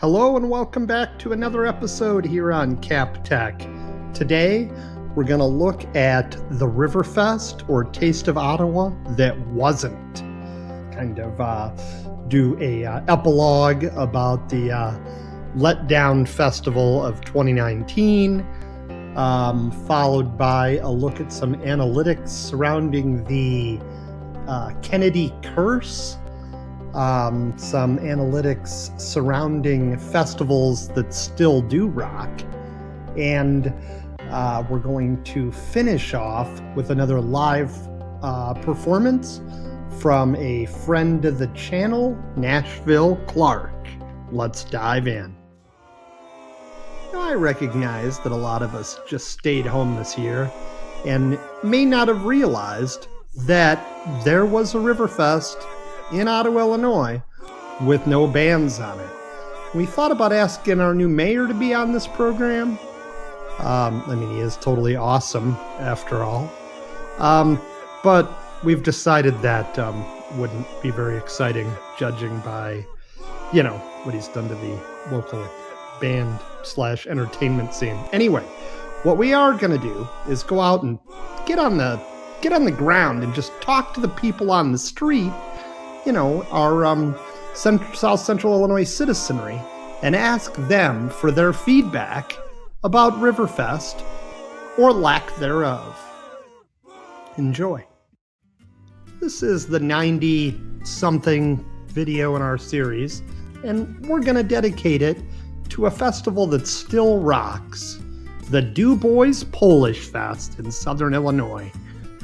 Hello and welcome back to another episode here on Kapp Tech. Today, we're going to look at the Riverfest, or Taste of Ottawa, that wasn't. Kind of do a epilogue about the letdown festival of 2019, followed by a look at some analytics surrounding the Kennedy curse, some analytics surrounding festivals that still do rock, and we're going to finish off with another live performance from a friend of the channel, Nashville Clark. Let's dive in. Now, I recognize that a lot of us just stayed home this year and may not have realized that there was a Riverfest in Ottawa, Illinois, with no bands on it. We thought about asking our new mayor to be on this program. He is totally awesome, after all. But we've decided that wouldn't be very exciting, judging by, what he's done to the local band/entertainment scene. Anyway, what we are going to do is go out and get on the ground and just talk to the people on the street, our South Central Illinois citizenry, and ask them for their feedback about Riverfest, or lack thereof. Enjoy. This is the 90-something video in our series, and we're going to dedicate it to a festival that still rocks, the Du Bois Polishfest in Southern Illinois,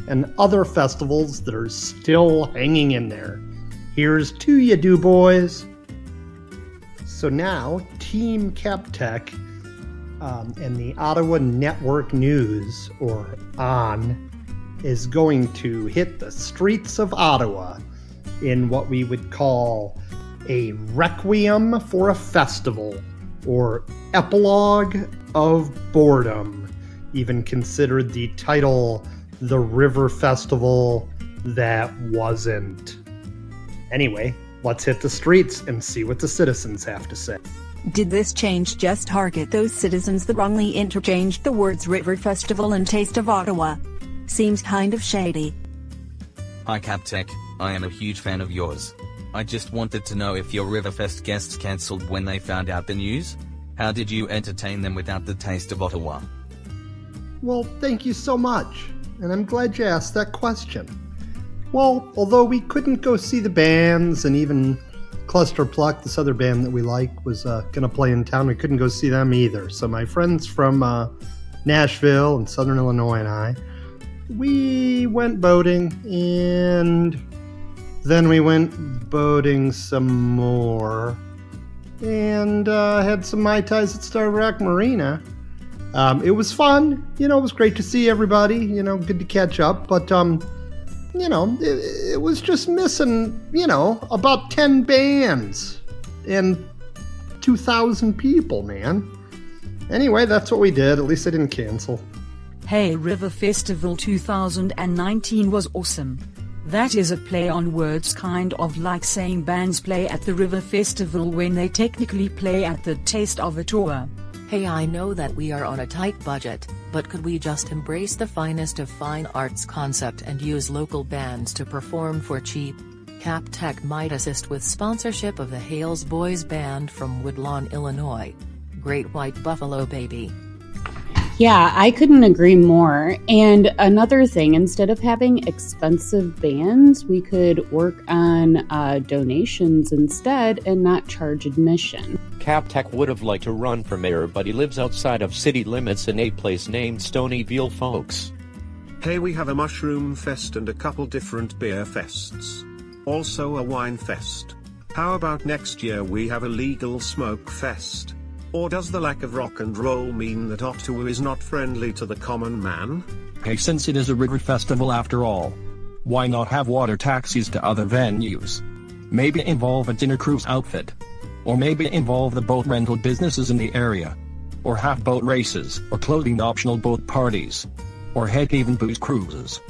and other festivals that are still hanging in there. Here's to you, Du Bois. So now, Team Kapp Tech and the Ottawa Network News, or ON, is going to hit the streets of Ottawa in what we would call a requiem for a festival, or epilogue of boredom, even considered the title The River Festival That Wasn't. Anyway, let's hit the streets and see what the citizens have to say. Did this change just target those citizens that wrongly interchanged the words River Festival and Taste of Ottawa? Seems kind of shady. Hi Kapp Tech, I am a huge fan of yours. I just wanted to know if your Riverfest guests cancelled when they found out the news? How did you entertain them without the Taste of Ottawa? Well, thank you so much, and I'm glad you asked that question. Well, although we couldn't go see the bands, and even Cluster Pluck, this other band that we like, was going to play in town, we couldn't go see them either. So my friends from Nashville and Southern Illinois and I, we went boating, and then we went boating some more, and had some Mai Tais at Star Rock Marina. It was fun, it was great to see everybody, good to catch up, but it was just missing, about 10 bands and 2,000 people, man. Anyway, that's what we did. At least I didn't cancel. Hey, River Festival 2019 was awesome. That is a play on words, kind of like saying bands play at the River Festival when they technically play at the Taste of Ottawa. Hey, I know that we are on a tight budget, but could we just embrace the finest of fine arts concept and use local bands to perform for cheap? Kapp Tech might assist with sponsorship of the Hales Boys Band from Woodlawn, Illinois. Great White Buffalo Baby. Yeah, I couldn't agree more. And another thing, instead of having expensive bands, we could work on donations instead and not charge admission. Kapp Tech would have liked to run for mayor, but he lives outside of city limits in a place named Stonyville, folks. Hey, we have a mushroom fest and a couple different beer fests. Also a wine fest. How about next year we have a legal smoke fest? Or does the lack of rock and roll mean that Ottawa is not friendly to the common man? Hey, since it is a river festival after all, why not have water taxis to other venues? Maybe involve a dinner cruise outfit. Or maybe involve the boat rental businesses in the area. Or have boat races, or clothing optional boat parties. Or heck, even booze cruises.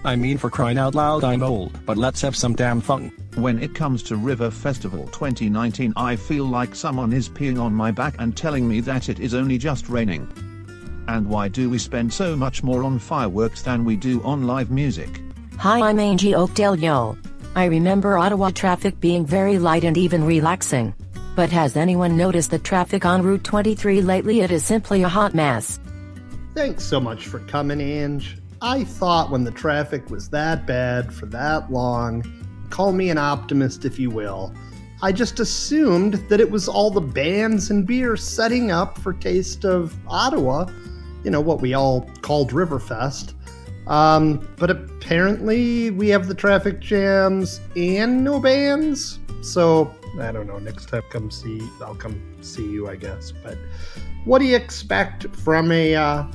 I mean, for crying out loud, I'm old, but let's have some damn fun. When it comes to River Festival 2019, I feel like someone is peeing on my back and telling me that it is only just raining. And why do we spend so much more on fireworks than we do on live music? Hi, I'm Angie Oakdale. Yo. I remember Ottawa traffic being very light and even relaxing. But has anyone noticed the traffic on Route 23 lately? It is simply a hot mess. Thanks so much for coming, Ange. I thought when the traffic was that bad for that long, call me an optimist if you will, I just assumed that it was all the bands and beer setting up for Taste of Ottawa, what we all called Riverfest. But apparently we have the traffic jams and no bands. So I don't know, next time I'll come see you, I guess. But what do you expect from a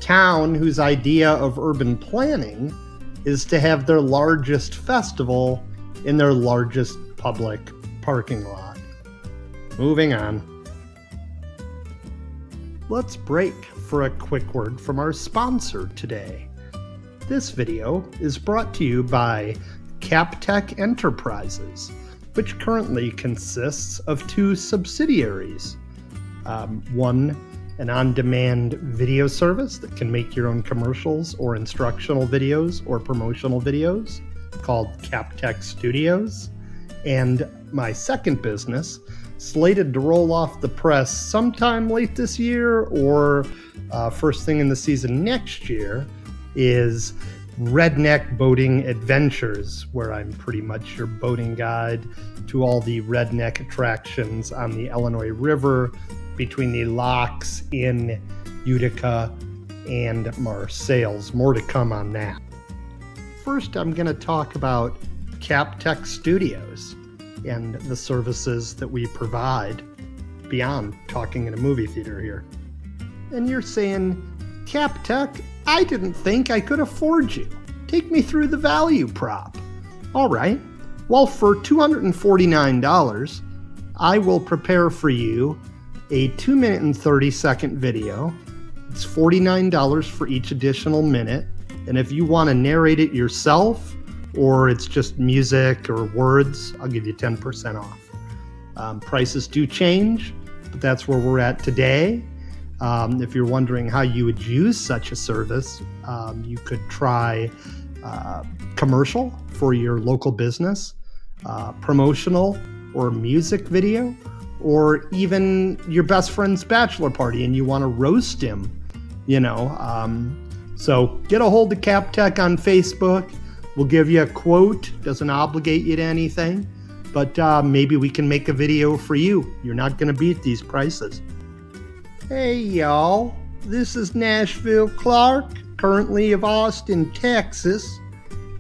town whose idea of urban planning is to have their largest festival in their largest public parking lot? Moving on. Let's break for a quick word from our sponsor today. This video is brought to you by Kapp Enterprises, which currently consists of two subsidiaries. One, an on-demand video service that can make your own commercials or instructional videos or promotional videos called Kapp Studios. And my second business, slated to roll off the press sometime late this year or first thing in the season next year, is Redneck Boating Adventures, where I'm pretty much your boating guide to all the redneck attractions on the Illinois River between the locks in Utica and Marseilles. More to come on that. First, I'm going to talk about Kapp Studios and the services that we provide beyond talking in a movie theater here. And you're saying, Kapp, I didn't think I could afford you. Take me through the value prop. All right. Well, for $249, I will prepare for you a 2-minute and 30-second video. It's $49 for each additional minute. And if you want to narrate it yourself, or it's just music or words, I'll give you 10% off. Prices do change, but that's where we're at today. If you're wondering how you would use such a service, you could try commercial for your local business, promotional or music video, or even your best friend's bachelor party and you want to roast him, So get a hold of Kapp on Facebook. We'll give you a quote. Doesn't obligate you to anything, but maybe we can make a video for you. You're not going to beat these prices. Hey y'all, this is Nashville Clark, currently of Austin, Texas,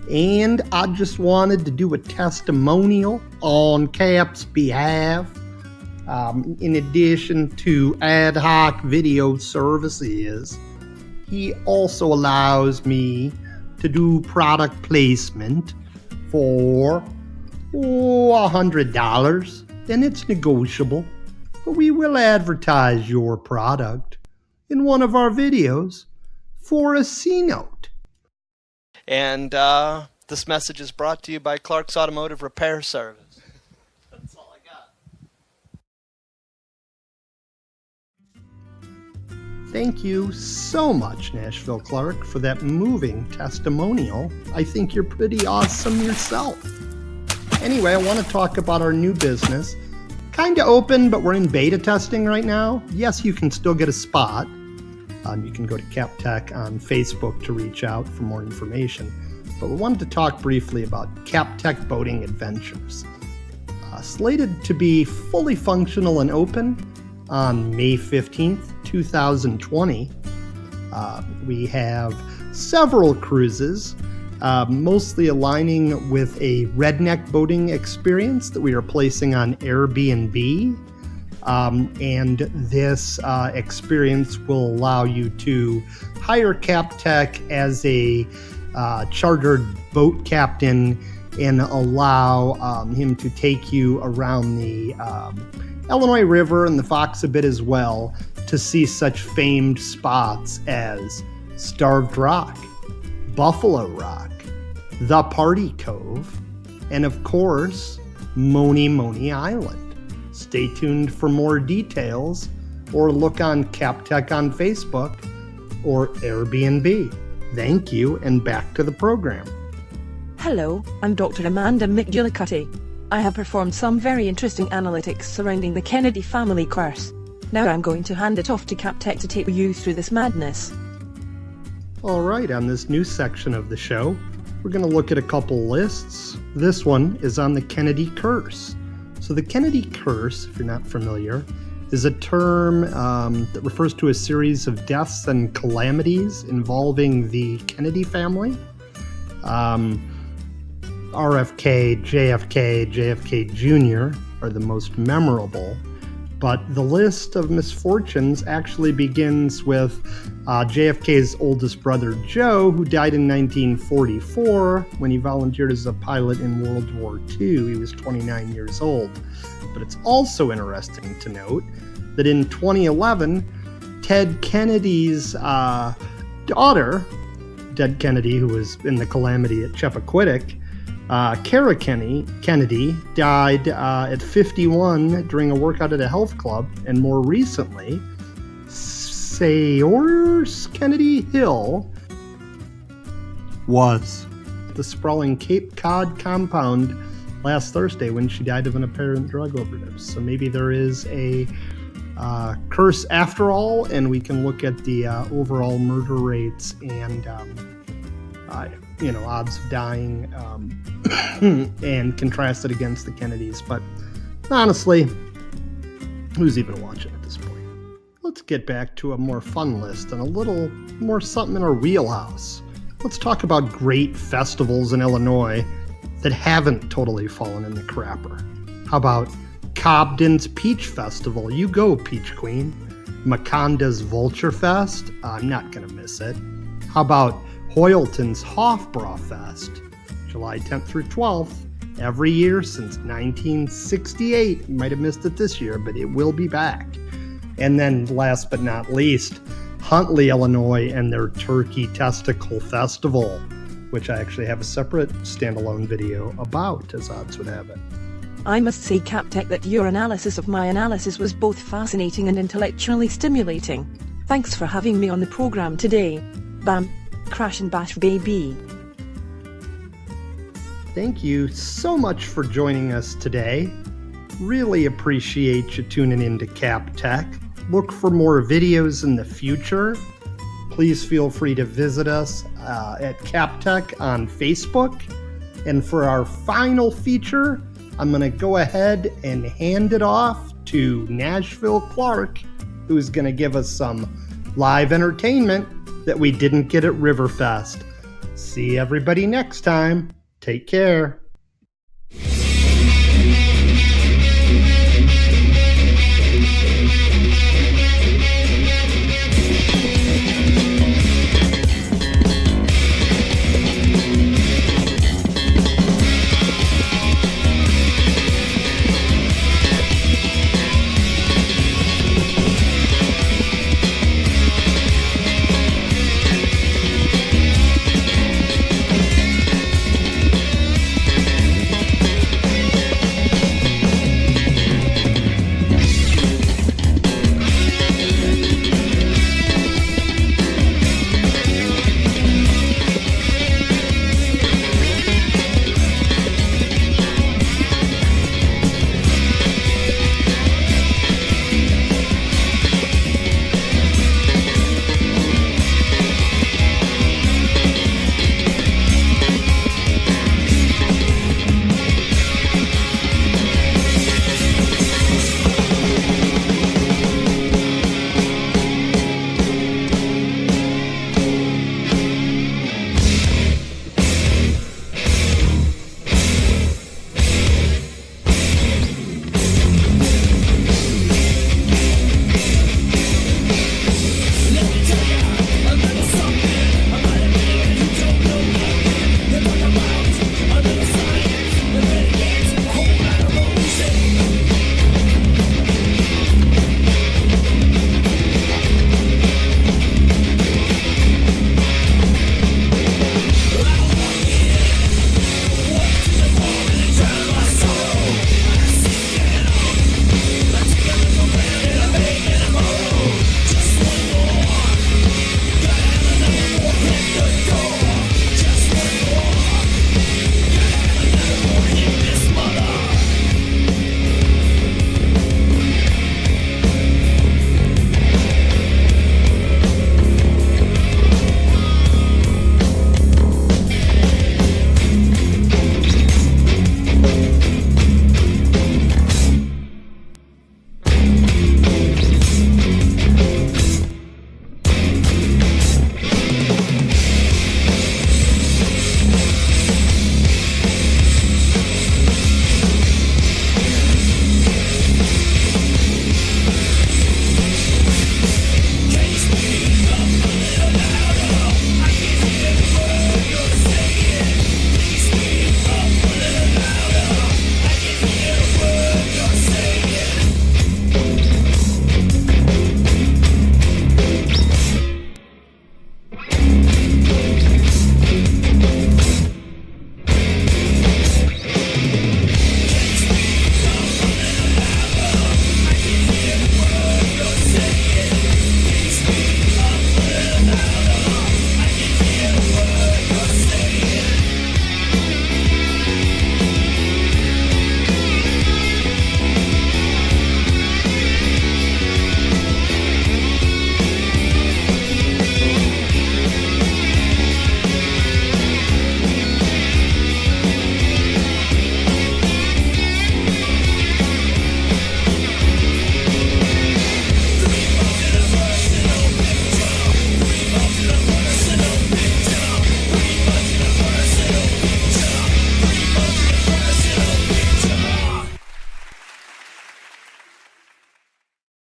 and I just wanted to do a testimonial on Kapp's behalf. In addition to ad hoc video services, he also allows me to do product placement for $100, and it's negotiable. But we will advertise your product in one of our videos for a C-note. And this message is brought to you by Clark's Automotive Repair Service. That's all I got. Thank you so much, Nashville Clark, for that moving testimonial. I think you're pretty awesome yourself. Anyway, I want to talk about our new business. Kind of open, but we're in beta testing right now. Yes, you can still get a spot. You can go to Kapp on Facebook to reach out for more information. But we wanted to talk briefly about Kapp Boating Adventures. Slated to be fully functional and open on May 15th, 2020. We have several cruises, mostly aligning with a redneck boating experience that we are placing on Airbnb. And this experience will allow you to hire Kapp as a chartered boat captain and allow him to take you around the Illinois River and the Fox a bit as well to see such famed spots as Starved Rock, Buffalo Rock, The Party Cove, and of course, Mony Island. Stay tuned for more details, or look on Kapp Tech on Facebook or Airbnb. Thank you, and back to the program. Hello, I'm Dr. Amanda McGillicuddy. I have performed some very interesting analytics surrounding the Kennedy family curse. Now I'm going to hand it off to Kapp Tech to take you through this madness. All right, on this new section of the show, we're going to look at a couple lists. This one is on the Kennedy curse. So the Kennedy curse, if you're not familiar, is a term that refers to a series of deaths and calamities involving the Kennedy family. RFK, JFK Jr. are the most memorable, but the list of misfortunes actually begins with JFK's oldest brother, Joe, who died in 1944 when he volunteered as a pilot in World War II. He was 29 years old. But it's also interesting to note that in 2011, Ted Kennedy's daughter, Ted Kennedy, who was in the calamity at Chappaquiddick, Kara Kennedy died at 51 during a workout at a health club, and more recently, Sayors Kennedy Hill was at the sprawling Cape Cod compound last Thursday when she died of an apparent drug overdose. So maybe there is a curse after all, and we can look at the overall murder rates and odds of dying and contrast it against the Kennedys. But honestly, who's even watching at this point? Let's get back to a more fun list and a little more something in our wheelhouse. Let's talk about great festivals in Illinois that haven't totally fallen in the crapper. How about Cobden's Peach Festival? You go, Peach Queen. Maconda's Vulture Fest? I'm not going to miss it. How about Hoyleton's Hofbräu Fest? July 10th through 12th, every year since 1968. You might have missed it this year, but it will be back. And then last but not least, Huntley, Illinois, and their Turkey Testicle Festival, which I actually have a separate standalone video about, as odds would have it. I must say, Kapp Tech, that your analysis of my analysis was both fascinating and intellectually stimulating. Thanks for having me on the program today. Bam, crash and bash, baby. Thank you so much for joining us today. Really appreciate you tuning in to Kapp Tech. Look for more videos in the future. Please feel free to visit us at Kapp Tech on Facebook. And for our final feature, I'm going to go ahead and hand it off to Nashville Clark, who's going to give us some live entertainment that we didn't get at Riverfest. See everybody next time. Take care.